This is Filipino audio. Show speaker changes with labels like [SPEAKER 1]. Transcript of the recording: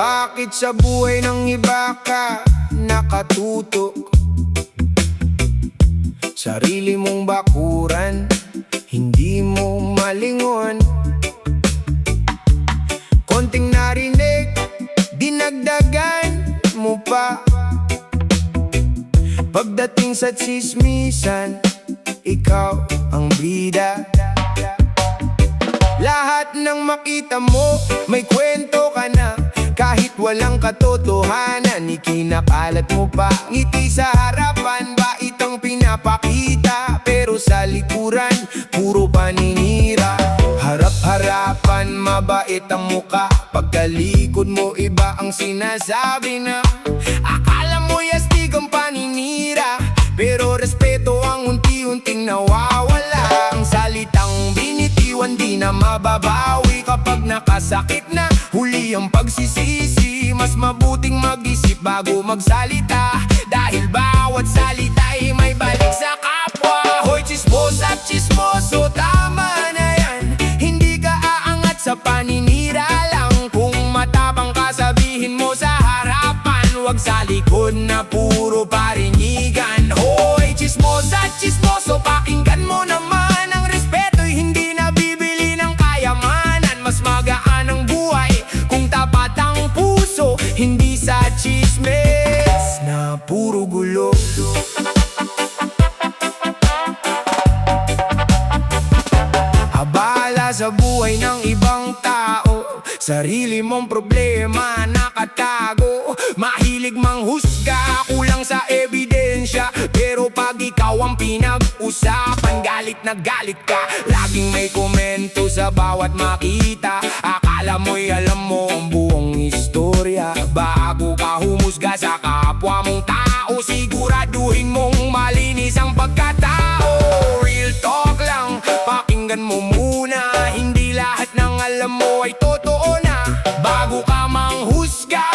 [SPEAKER 1] Bakit sa buhay ng iba ka nakatutok? Sarili mong bakuran, hindi mo malingon. Konting narinig, dinagdagan mo pa. Pagdating sa tsismisan, ikaw ang bida. Lahat ng makita mo, may kwento ka na. Kahit walang katotohanan, ikinakalat mo pa. Ngiti sa harapan, bait ang pinapakita, pero sa likuran, puro paninira. Harap-harapan, mabait ang muka. Pagkalikod mo, iba ang sinasabi na. Akala mo yastig ang paninira, pero respeto ang unti-unting nawawala. Ang salitang binitiwan, di na mababawi. Kapag nakasakit na, huli ang pagsisisi. Mas mabuting mag-isip bago magsalita, dahil bawat salita'y may balik sa kapwa. Hoy chismosa at chismoso, tama na yan. Hindi ka aangat sa paninira lang. Kung matapang ka, sabihin mo sa harapan, wag sa likod na puro parinigan. Hoy chismosa at chismoso, pakinggan mo naman. Ang respeto'y hindi nabibili ng kayamanan. Mas magaan ang buhay kung tapat ang puso, hindi sa chismis na puro gulo. Abala sa buhay ng ibang tao, sarili mong problema nakatago. Mahilig manghusga, kulang sa ebidensya, pero pag ikaw ang pinag-usapan, galit na galit ka. Laging may komento sa bawat makita. Akala mo'y alam mo ang buong istorya. Bago ka humusga sa kapwa mong tao, siguraduhin mong malinis ang pagkatao. Real talk lang, pakinggan mo muna. Hindi lahat ng alam mo ay totoo na. Bago ka manghusga,